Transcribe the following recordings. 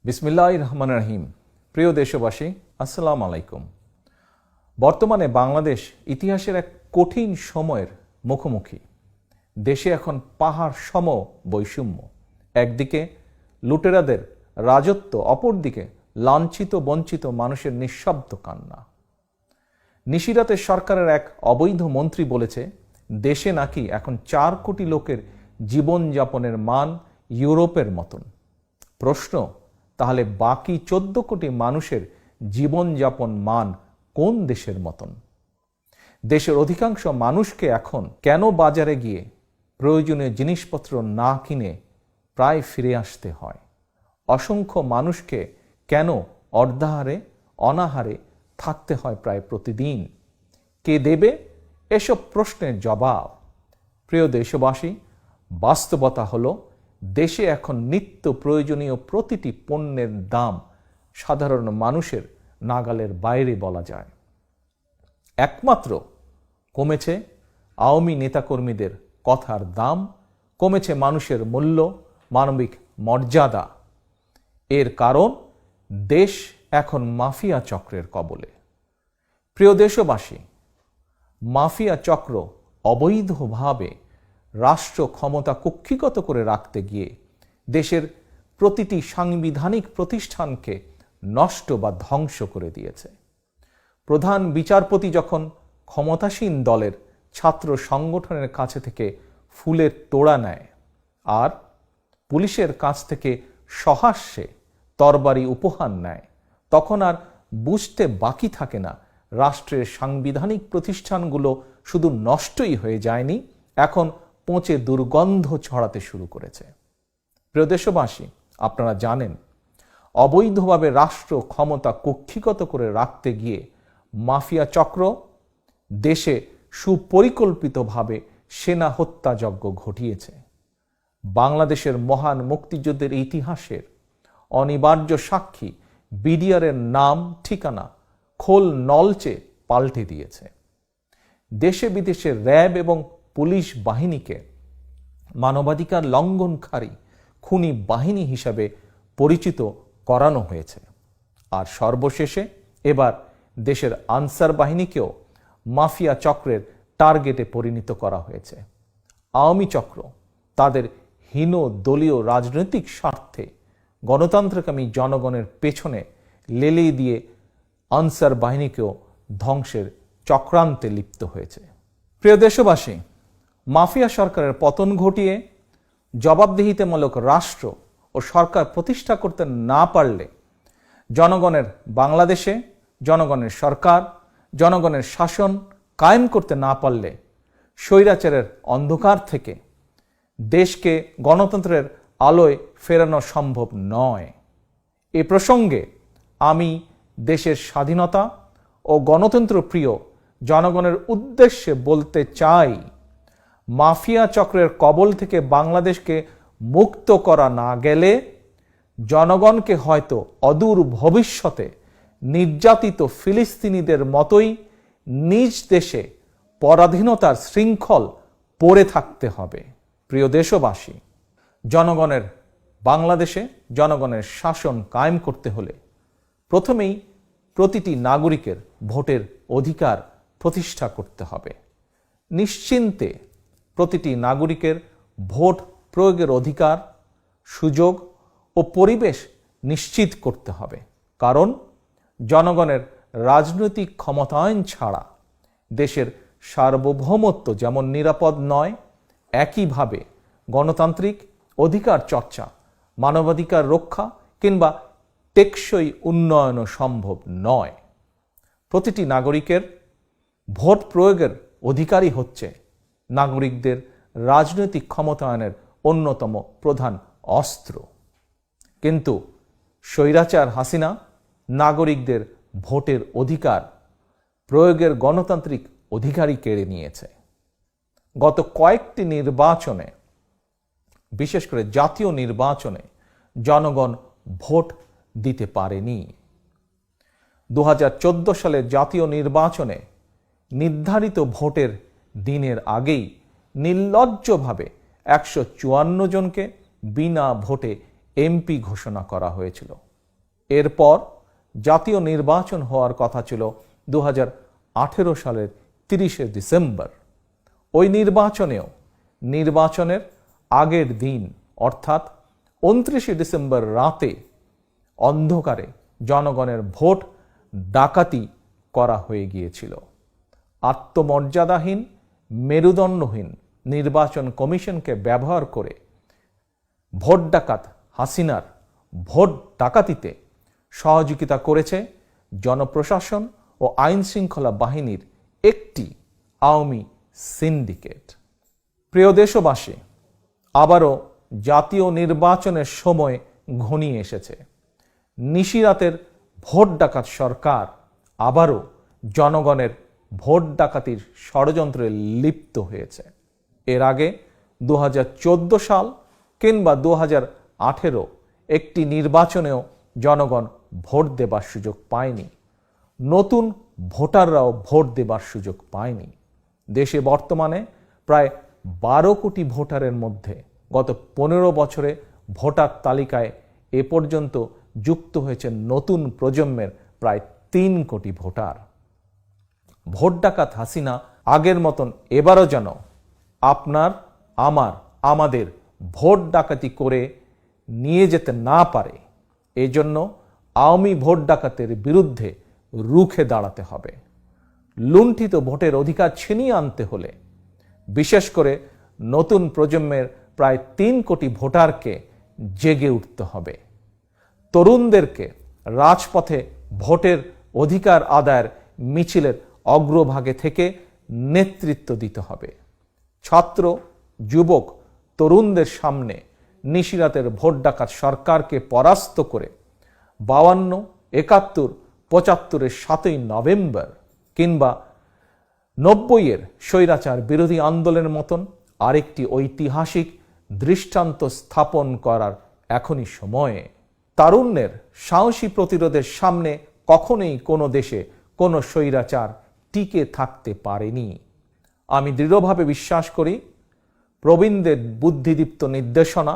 বিসমিল্লাহির রহমানির রহিম। প্রিয় দেশবাসী, আসসালামু আলাইকুম। বর্তমানে বাংলাদেশ ইতিহাসের এক কঠিন সময়ের মুখোমুখি। দেশে এখন পাহাড় সম বৈষম্য। একদিকে লুটেরাদের রাজত্ব, অপরদিকে লাঞ্ছিত বঞ্চিত মানুষের নিঃশব্দ কান্না। নিশিরাতে সরকারের এক অবৈধ মন্ত্রী বলেছে দেশে নাকি এখন 4 কোটি লোকের জীবনযাপনের মান ইউরোপের মতন। প্রশ্ন, তাহলে বাকি 14 কোটি মানুষের জীবনযাপন মান কোন দেশের মতন? দেশের অধিকাংশ মানুষকে এখন কেন বাজারে গিয়ে প্রয়োজনীয় জিনিসপত্র না কিনে প্রায় ফিরে আসতে হয়? অসংখ্য মানুষকে কেন অর্ধাহারে অনাহারে থাকতে হয় প্রায় প্রতিদিন? কে দেবে এসব প্রশ্নের জবাব? প্রিয় দেশবাসী, বাস্তবতা হলো দেশে এখন নিত্য প্রয়োজনীয় প্রতিটি পণ্যের দাম সাধারণ মানুষের নাগালের বাইরে বলা যায়। একমাত্র কমেছে আওয়ামী নেতাকর্মীদের কথার দাম, কমেছে মানুষের মূল্য, মানবিক মর্যাদা। এর কারণ দেশ এখন মাফিয়া চক্রের কবলে। প্রিয় দেশবাসী, মাফিয়া চক্র অবৈধভাবে রাষ্ট্র ক্ষমতা কুক্ষিগত করে রাখতে গিয়ে দেশের প্রতিটি সাংবিধানিক প্রতিষ্ঠানকে নষ্ট বা ধ্বংস করে দিয়েছে। প্রধান বিচারপতি যখন ক্ষমতাসীন দলের ছাত্র সংগঠনের কাছে থেকে ফুলের তোড়া নেয় আর পুলিশের কাছ থেকে সহাস্যে তরবারি উপহার নেয়, তখন আর বুঝতে বাকি থাকে না রাষ্ট্রের সাংবিধানিক প্রতিষ্ঠানগুলো শুধু নষ্টই হয়ে যায়নি, এখন পচে দুর্গন্ধ ছড়াতে শুরু করেছে। প্রিয় দেশবাসী, আপনারা জানেন অবৈধভাবে রাষ্ট্র ক্ষমতা কুক্ষিগত করে রাখতে গিয়ে মাফিয়া চক্র দেশে সুপরিকল্পিতভাবে সেনা হত্যাযজ্ঞ ঘটিয়েছে। বাংলাদেশের মহান মুক্তিযুদ্ধের ইতিহাসের অনিবার্য সাক্ষী বিডিআরের নাম ঠিকানা খোল নলচে পাল্টে দিয়েছে। দেশে বিদেশে র্যাব এবং পুলিশ বাহিনীকে মানবাধিকার লঙ্ঘনকারী খুনি বাহিনী হিসাবে পরিচিত করানো হয়েছে। আর সর্বশেষে এবার দেশের আনসার বাহিনীকেও মাফিয়া চক্রের টার্গেটে পরিণত করা হয়েছে। আওয়ামী চক্র তাদের হীন দলীয় রাজনৈতিক স্বার্থে গণতন্ত্রকামী জনগণের পেছনে লেলিয়ে দিয়ে আনসার বাহিনীকেও ধ্বংসের চক্রান্তে লিপ্ত হয়েছে। প্রিয় দেশবাসী, মাফিয়া সরকারের পতন ঘটিয়ে জবাবদিহিতামূলক রাষ্ট্র ও সরকার প্রতিষ্ঠা করতে না পারলে জনগণের বাংলাদেশে জনগণের সরকার, জনগণের শাসন কায়েম করতে না পারলে স্বৈরাচারের অন্ধকার থেকে দেশকে গণতন্ত্রের আলোয় ফেরানো সম্ভব নয়। এ প্রসঙ্গে আমি দেশের স্বাধীনতা ও গণতন্ত্র প্রিয় জনগণের উদ্দেশ্যে বলতে চাই, মাফিয়া চক্রের কবল থেকে বাংলাদেশকে মুক্ত করা না গেলে জনগণকে হয়তো অদূর ভবিষ্যতে নির্যাতিত ফিলিস্তিনিদের মতোই নিজ দেশে পরাধীনতার শৃঙ্খল পড়ে থাকতে হবে। প্রিয় দেশবাসী, জনগণের বাংলাদেশে জনগণের শাসন কায়েম করতে হলে প্রথমেই প্রতিটি নাগরিকের ভোটের অধিকার প্রতিষ্ঠা করতে হবে। নিশ্চিন্তে প্রতিটি নাগরিকের ভোট প্রয়োগের অধিকার, সুযোগ ও পরিবেশ নিশ্চিত করতে হবে। কারণ জনগণের রাজনৈতিক ক্ষমতায়ন ছাড়া দেশের সার্বভৌমত্ব যেমন নিরাপদ নয়, একইভাবে গণতান্ত্রিক অধিকার চর্চা, মানবাধিকার রক্ষা কিংবা টেকসই উন্নয়নও সম্ভব নয়। প্রতিটি নাগরিকের ভোট প্রয়োগের অধিকারই হচ্ছে নাগরিকদের রাজনৈতিক ক্ষমতায়নের অন্যতম প্রধান অস্ত্র। কিন্তু স্বৈরাচার হাসিনা নাগরিকদের ভোটের অধিকার প্রয়োগের গণতান্ত্রিক অধিকারই কেড়ে নিয়েছে। গত কয়েকটি নির্বাচনে, বিশেষ করে জাতীয় নির্বাচনে জনগণ ভোট দিতে পারেনি। 2014 সালের জাতীয় নির্বাচনে নির্ধারিত ভোটের দিনের আগেই নির্লজ্জভাবে 154 জনকে বিনা ভোটে এমপি ঘোষণা করা হয়েছিল। এরপর জাতীয় নির্বাচন হওয়ার কথা ছিল 2018 সালের 30শে ডিসেম্বর। ওই নির্বাচনের আগের দিন অর্থাৎ 29শে ডিসেম্বর রাতে অন্ধকারে জনগণের ভোট ডাকাতি করা হয়ে গিয়েছিল। আত্মমর্যাদাহীন, মেরুদণ্ডহীন নির্বাচন কমিশনকে ব্যবহার করে ভোট ডাকাত হাসিনার ভোট ডাকাতিতে সহযোগিতা করেছে জনপ্রশাসন ও আইন শৃঙ্খলা বাহিনীর একটি আওয়ামী সিন্ডিকেট। প্রিয় দেশবাসী, আবারও জাতীয় নির্বাচনের সময় ঘনিয়ে এসেছে। নিশিরাতের ভোট ডাকাত সরকার আবারও জনগণের ভোট ডাকাতির ষড়যন্ত্রে লিপ্ত হয়েছে। এর আগে 2014 সাল কিংবা 2018 একটি নির্বাচনেও জনগণ ভোট দেবার সুযোগ পায়নি। নতুন ভোটাররাও ভোট দেবার সুযোগ পায়নি। দেশে বর্তমানে প্রায় 12 কোটি ভোটারের মধ্যে গত 15 বছরে ভোটার তালিকায় এ পর্যন্ত যুক্ত হয়েছে নতুন প্রজন্মের প্রায় 3 কোটি ভোটার। ভোট ডাকাত হাসিনা আগের মতন এবারও যেন আপনার, আমাদের ভোট ডাকাতি করে নিয়ে যেতে না পারে, এজন্য আওয়ামী ভোট ডাকাতের বিরুদ্ধে রুখে দাঁড়াতে হবে। লুণ্ঠিত ভোটের অধিকার ছিনিয়ে আনতে হলে বিশেষ করে নতুন প্রজন্মের প্রায় 3 কোটি ভোটারকে জেগে উঠতে হবে। তরুণদেরকে রাজপথে ভোটের অধিকার আদায়ের মিছিলের অগ্রভাগে থেকে নেতৃত্ব দিতে হবে। ছাত্র, যুবক, তরুণদের সামনে নিশিরাতের ভোট ডাকাত সরকারকে পরাস্ত করে 52, 71, 75-এর 7ই নভেম্বর কিংবা 90-এর স্বৈরাচার বিরোধী আন্দোলনের মতন আরেকটি ঐতিহাসিক দৃষ্টান্ত স্থাপন করার এখনই সময়ে। তারুণ্যের সাহসী প্রতিরোধের সামনে কখনোই কোনো দেশে কোনো স্বৈরাচার টিকে থাকতে পারেনি। আমি দৃঢ়ভাবে বিশ্বাস করি প্রবীণদের বুদ্ধিদীপ্ত নির্দেশনা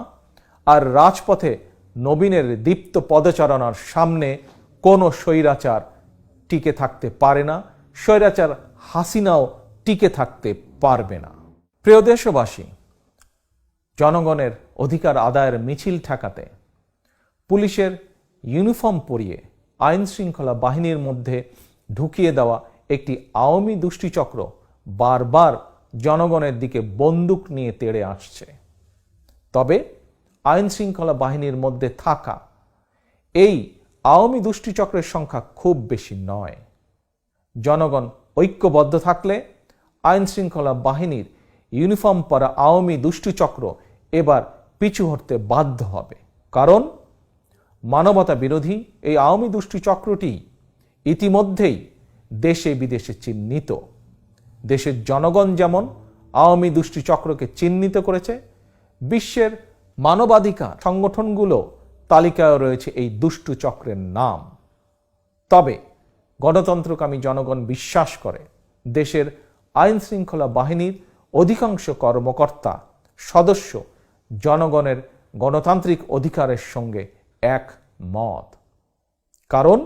আর রাজপথে নবীনের দীপ্ত পদচারণার সামনে কোনো স্বৈরাচার টিকে থাকতে পারে না। স্বৈরাচার হাসিনাও টিকে থাকতে পারবে না। প্রিয় দেশবাসী, জনগণের অধিকার আদায়ের মিছিল ঠেকাতে পুলিশের ইউনিফর্ম পরিয়ে আইন শৃঙ্খলা বাহিনীর মধ্যে ঢুকিয়ে দেওয়া একটি আওয়ামী দুষ্টিচক্র বারবার জনগণের দিকে বন্দুক নিয়ে তেড়ে আসছে। তবে আইন শৃঙ্খলা বাহিনীর মধ্যে থাকা এই আওয়ামী দুষ্টিচক্রের সংখ্যা খুব বেশি নয়। জনগণ ঐক্যবদ্ধ থাকলে আইন শৃঙ্খলা বাহিনীর ইউনিফর্ম পরা আওয়ামী দুষ্টিচক্র এবার পিছু হটতে বাধ্য হবে। কারণ মানবতা বিরোধী এই আওয়ামী দুষ্টিচক্রটি ইতিমধ্যেই দেশে বিদেশে চিহ্নিত। দেশের জনগণ যেমন আওয়ামী দুষ্টিচক্রকে চিহ্নিত করেছে, বিশ্বের মানবাধিকার সংগঠনগুলো তালিকায় রয়েছে এই দুষ্টু চক্রের নাম। তবে গণতন্ত্রকামী জনগণ বিশ্বাস করে দেশের আইন শৃঙ্খলা বাহিনীর অধিকাংশ কর্মকর্তা সদস্য জনগণের গণতান্ত্রিক অধিকারের সঙ্গে একমত। কারণ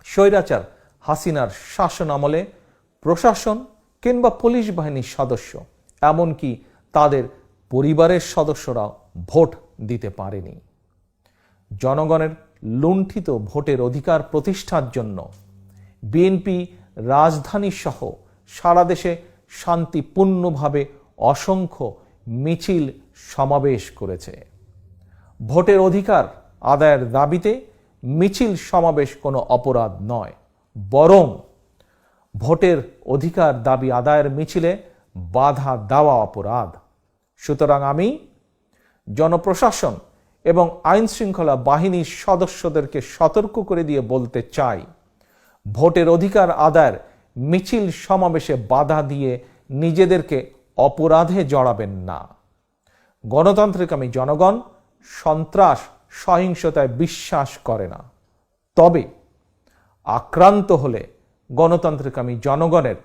স্বৈরাচার হাসিনার শাসন আমলে প্রশাসন কিংবা পুলিশ বাহিনীর সদস্য, এমনকি তাদের পরিবারের সদস্যরা ভোট দিতে পারেনি। জনগণের লুণ্ঠিত ভোটের অধিকার প্রতিষ্ঠার জন্য বিএনপি রাজধানী সহ সারা দেশে শান্তিপূর্ণভাবে অসংখ্য মিছিল সমাবেশ করেছে। ভোটের অধিকার আদায়ের দাবিতে মিছিল সমাবেশ কোনো অপরাধ নয়, বরং ভোটের অধিকার দাবি আদায়ের মিছিলে বাধা দেওয়া অপরাধ। সুতরাং আমি জনপ্রশাসন এবং আইন শৃঙ্খলা বাহিনীর সদস্যদেরকে সতর্ক করে দিয়ে বলতে চাই, ভোটের অধিকার আদায়ের মিছিল সমাবেশে বাধা দিয়ে নিজেদেরকে অপরাধে জড়াবেন না। গণতান্ত্রিকামী জনগণ সন্ত্রাস, সহিংসতায় বিশ্বাস করে না। তবে আক্রান্ত হলে গণতান্ত্রিকামী জনগণের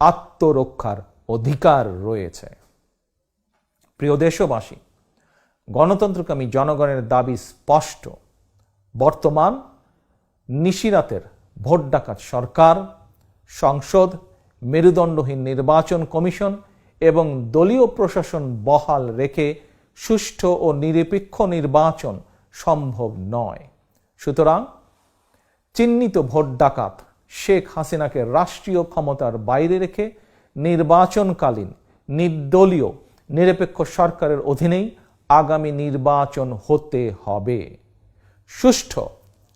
আত্মরক্ষার অধিকার রয়েছে। প্রিয় দেশবাসী, গণতন্ত্রকামী জনগণের দাবি স্পষ্ট। বর্তমান নিশিরাতের ভোট ডাকাত সরকার, সংসদ, মেরুদণ্ডহীন নির্বাচন কমিশন এবং দলীয় প্রশাসন বহাল রেখে সুষ্ঠু ও নিরপেক্ষ নির্বাচন সম্ভব নয়। সুতরাং চিহ্নিত ভোট ডাকাত শেখ হাসিনাকে রাষ্ট্রীয় ক্ষমতার বাইরে রেখে নির্বাচনকালীন নির্দলীয় নিরপেক্ষ সরকারের অধীনেই আগামী নির্বাচন হতে হবে। সুষ্ঠু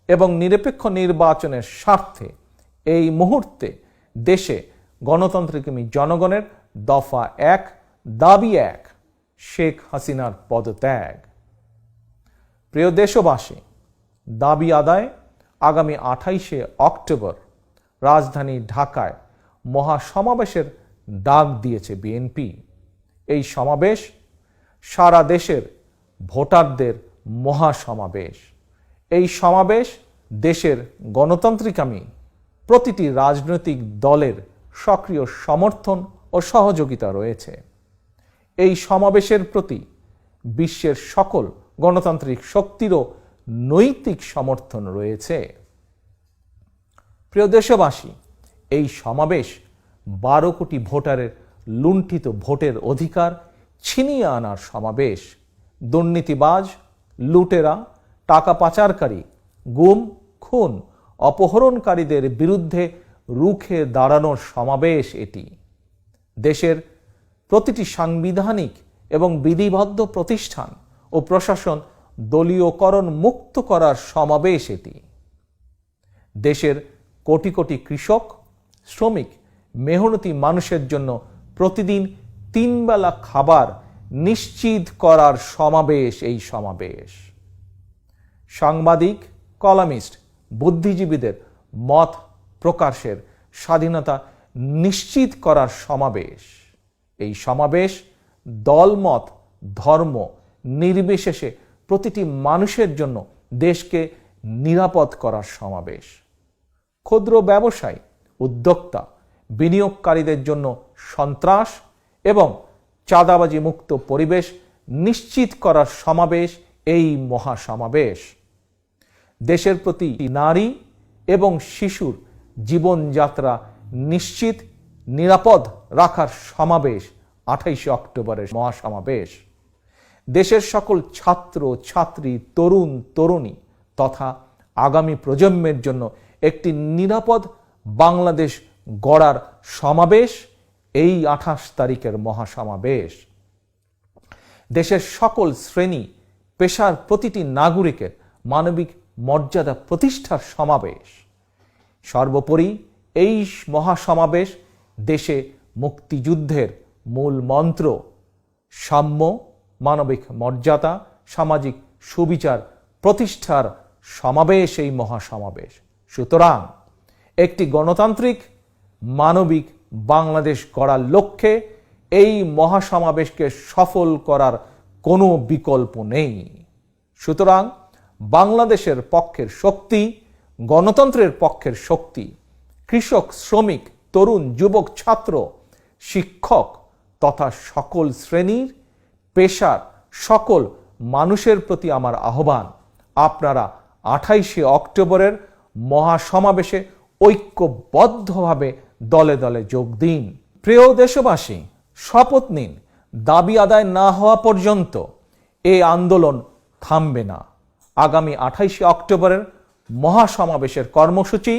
এবং নিরপেক্ষ নির্বাচনের স্বার্থে এই মুহূর্তে দেশে গণতান্ত্রিকমী জনগণের দফা 1, দাবি 1 শেখ হাসিনার পদত্যাগ। প্রিয় দেশবাসী, দাবি আদায় আগামী 28শে অক্টোবর রাজধানী ঢাকায় মহাসমাবেশের ডাক দিয়েছে বিএনপি। এই সমাবেশ সারা দেশের ভোটারদের মহাসমাবেশ। এই সমাবেশ দেশের গণতান্ত্রিকামী প্রতিটি রাজনৈতিক দলের সক্রিয় সমর্থন ও সহযোগিতা রয়েছে। এই সমাবেশের প্রতি বিশ্বের সকল গণতান্ত্রিক শক্তিরও নৈতিক সমর্থন রয়েছে। প্রিয় দেশবাসী, এই সমাবেশ 12 কোটি ভোটারের লুণ্ঠিত ভোটের অধিকার ছিনিয়ে আনার সমাবেশ। দুর্নীতিবাজ, লুটেরা, টাকা পাচারকারী, গুম, খুন, অপহরণকারীদের বিরুদ্ধে রুখে দাঁড়ানোর সমাবেশ এটি। দেশের প্রতিটি সাংবিধানিক এবং বিধিবদ্ধ প্রতিষ্ঠান ও প্রশাসন দলীয়করণ মুক্ত করার সমাবেশ এটি। দেশের কোটি কোটি কৃষক, শ্রমিক, মেহনতি মানুষের জন্য প্রতিদিন 3 বেলা খাবার নিশ্চিত করার সমাবেশ এই সমাবেশ। সাংবাদিক, কলামিস্ট, বুদ্ধিজীবীদের মত প্রকাশের স্বাধীনতা নিশ্চিত করার সমাবেশ। এই সমাবেশ দলমত, ধর্ম নির্বিশেষে প্রতিটি মানুষের জন্য দেশকে নিরাপদ করার সমাবেশ। ক্ষুদ্র ব্যবসায়ী, উদ্যোক্তা, বিনিয়োগকারীদের জন্য সন্ত্রাস এবং চাঁদাবাজি মুক্ত পরিবেশ নিশ্চিত করার সমাবেশ এই মহাসমাবেশ। দেশের প্রতি নারী এবং শিশুর জীবনযাত্রা নিশ্চিত নিরাপদ রাখার সমাবেশ 28শে অক্টোবরের মহাসমাবেশ। দেশের সকল ছাত্র, ছাত্রী, তরুণ, তরুণী তথা আগামী প্রজন্মের জন্য একটি নিরাপদ বাংলাদেশ গড়ার সমাবেশ এই 28 তারিখের মহাসমাবেশ। দেশের সকল শ্রেণী পেশার প্রতিটি নাগরিকের মানবিক মর্যাদা প্রতিষ্ঠার সমাবেশ। সর্বোপরি এই মহাসমাবেশ দেশে মুক্তিযুদ্ধের মূল মন্ত্র সাম্য, মানবিক মর্যাদা, সামাজিক সুবিচার প্রতিষ্ঠার সমাবেশ এই মহাসমাবেশ। সুতরাং একটি গণতান্ত্রিক মানবিক বাংলাদেশ গড়ার লক্ষ্যে এই মহাসমাবেশকে সফল করার কোনো বিকল্প নেই। সুতরাং বাংলাদেশের পক্ষের শক্তি, গণতন্ত্রের পক্ষের শক্তি, কৃষক, শ্রমিক, তরুণ, যুবক, ছাত্র, শিক্ষক তথা সকল শ্রেণীর পেশার সকল মানুষের প্রতি আমার আহ্বান, আপনারা 28শে অক্টোবরের মহাসমাবেশে ঐক্যবদ্ধভাবে দলে দলে যোগ দিন। প্রিয় দেশবাসী, শপথ নিন, দাবি আদায় না হওয়া পর্যন্ত এই আন্দোলন থামবে না। আগামী 28শে অক্টোবরের মহাসমাবেশের কর্মসূচি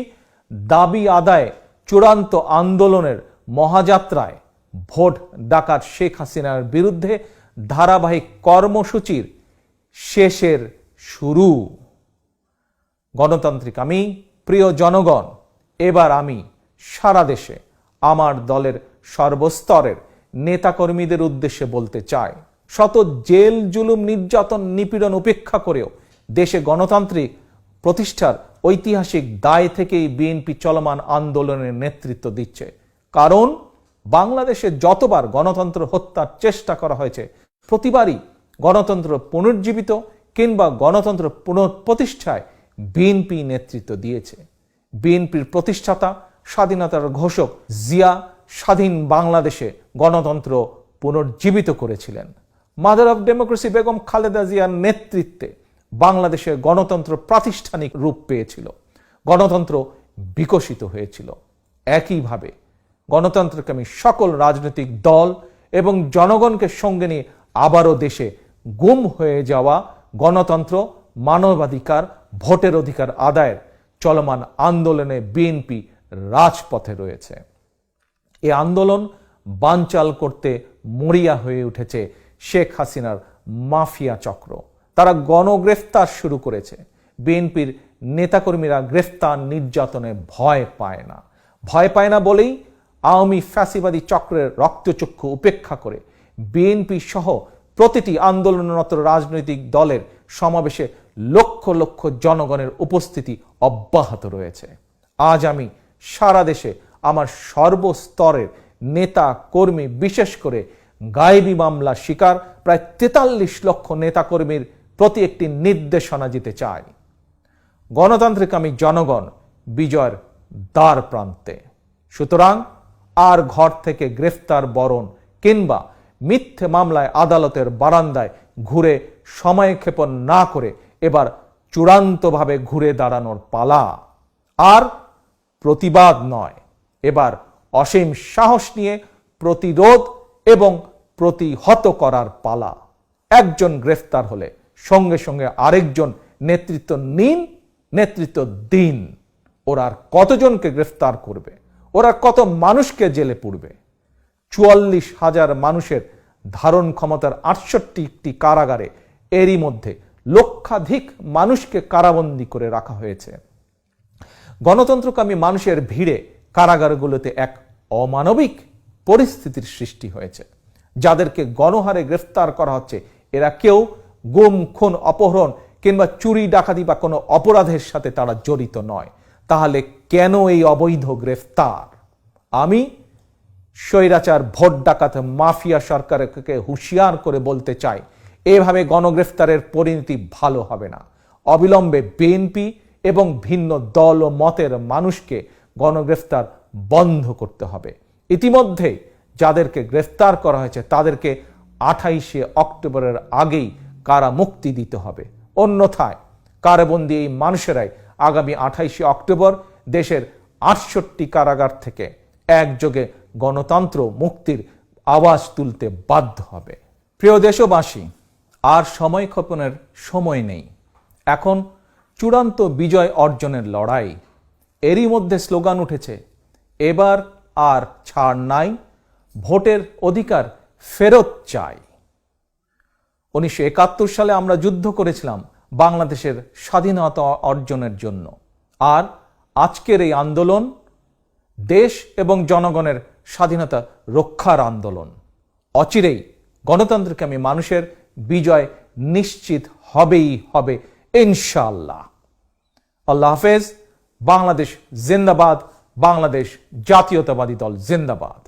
দাবি আদায় চূড়ান্ত আন্দোলনের মহাযাত্রায় ভোট ডাকাত শেখ হাসিনার বিরুদ্ধে ধারাবাহিক কর্মসূচির শেষের শুরু। গণতান্ত্রিক আমি, প্রিয় জনগণ, এবার আমি সারা দেশে আমার দলের সর্বস্তরের নেতাকর্মীদের উদ্দেশ্যে বলতে চাই, শত জেল, জুলুম, নির্যাতন, নিপীড়ন উপেক্ষা করেও দেশে গণতান্ত্রিক প্রতিষ্ঠার ঐতিহাসিক দায় থেকেই বিএনপি চলমান আন্দোলনের নেতৃত্ব দিচ্ছে। কারণ বাংলাদেশে যতবার গণতন্ত্র হত্যার চেষ্টা করা হয়েছে প্রতিবারই গণতন্ত্র পুনর্জীবিত কিংবা গণতন্ত্র পুনঃপ্রতিষ্ঠায় বিএনপি নেতৃত্ব দিয়েছে। বিএনপির প্রতিষ্ঠাতা, স্বাধীনতার ঘোষক জিয়া স্বাধীন বাংলাদেশে গণতন্ত্র পুনর্জীবিত করেছিলেন। Mother of democracy Begum Khaleda জিয়ার নেতৃত্বে বাংলাদেশে গণতন্ত্র প্রাতিষ্ঠানিক রূপ পেয়েছিল। গণতন্ত্র বিকশিত হয়েছিল। একইভাবে গণতন্ত্রকামী সকল রাজনৈতিক দল এবং জনগণকে সঙ্গে নিয়ে আবারও দেশে গুম হয়ে যাওয়া গণতন্ত্র, মানবাধিকার, ভোটের অধিকার আদায়ের চলমান আন্দোলনে বিএনপি রাজপথে রয়েছে। এই আন্দোলন বানচাল করতে মরিয়া হয়ে উঠেছে শেখ হাসিনার মাফিয়া চক্র। তারা গণগ্রেফতার শুরু করেছে। বিএনপির নেতাকর্মীরা গ্রেফতার নির্যাতনে ভয় পায় না। ভয় পায় না বলেই আওয়ামী ফ্যাসিবাদী চক্রের রক্তচক্ষু উপেক্ষা করে বিএনপি সহ প্রতিটি আন্দোলনরত রাজনৈতিক দলের সমাবেশে লক্ষ লক্ষ জনগণের উপস্থিতি অব্যাহত রয়েছে। আজ আমি সারা দেশে আমার সর্বস্তরের নেতা কর্মী, বিশেষ করে গায়েবী মামলা শিকার প্রায় 43 লক্ষ নেতাকর্মীর প্রতি একটি নির্দেশনা দিতে চাই। গণতান্ত্রিকামী জনগণ বিজয়ের দ্বার প্রান্তে। সুতরাং আর ঘর থেকে গ্রেফতার বরণ কিংবা মিথ্যে মামলায় আদালতের বারান্দায় ঘুরে সময় ক্ষেপণ না করে এবার চূড়ান্তভাবে ঘুরে দাঁড়ানোর পালা। আর প্রতিবাদ নয়, এবার অসীম সাহস নিয়ে প্রতিরোধ এবং প্রতিহত করার পালা। একজন গ্রেফতার হলে সঙ্গে সঙ্গে আরেকজন নেতৃত্ব নিন, নেতৃত্ব দিন। ওরা আর কতজনকে গ্রেফতার করবে? ওরা কত মানুষকে জেলে পুরবে? 44,000 মানুষের ধারণ ক্ষমতার 68টি কারাগারে এরই মধ্যে লক্ষাধিক মানুষকে কারাবন্দী করে রাখা হয়েছে। গণতন্ত্রকামী মানুষের ভিড়ে কারাগারগুলোতে এক অমানবিক পরিস্থিতির সৃষ্টি হয়েছে। যাদেরকে গণহারে গ্রেফতার করা হচ্ছে এরা কেউ গুম, খুন, অপহরণ কিংবা চুরি, ডাকাতি বা কোনো অপরাধের সাথে তারা জড়িত নয়। তাহলে কেন এই অবৈধ গ্রেফতার? আমি স্বৈরাচার, ভোট ডাকাত, মাফিয়া সরকারকে হুঁশিয়ার করে বলতে চাই, এভাবে গণগ্রেফতারের পরিণতি ভালো হবে না। অবিলম্বে বিএনপি এবং ভিন্ন দল ও মতের মানুষকে গণগ্রেফতার বন্ধ করতে হবে। ইতিমধ্যে যাদেরকে গ্রেফতার করা হয়েছে তাদেরকে 28শে অক্টোবরের আগেই কারা মুক্তি দিতে হবে। অন্যথায় কারাবন্দী এই মানুষেরাই আগামী 28শে অক্টোবর দেশের 68টি কারাগার থেকে একযোগে গণতন্ত্র মুক্তির আওয়াজ তুলতে বাধ্য হবে। প্রিয় দেশবাসী, আর সময় ক্ষেপণের সময় নেই। এখন চূড়ান্ত বিজয় অর্জনের লড়াই। এরই মধ্যে স্লোগান উঠেছে, এবার আর ছাড় নাই, ভোটের অধিকার ফেরত চাই। 1971 সালে আমরা যুদ্ধ করেছিলাম বাংলাদেশের স্বাধীনতা অর্জনের জন্য। আর আজকের এই আন্দোলন দেশ এবং জনগণের স্বাধীনতা রক্ষার আন্দোলন। অচিরেই গণতন্ত্রকামী মানুষের বিজয় নিশ্চিত হবেই হবে ইনশাআল্লাহ। আল্লাহ হাফেজ। বাংলাদেশ জিন্দাবাদ। বাংলাদেশ জাতীয়তাবাদী দল জিন্দাবাদ।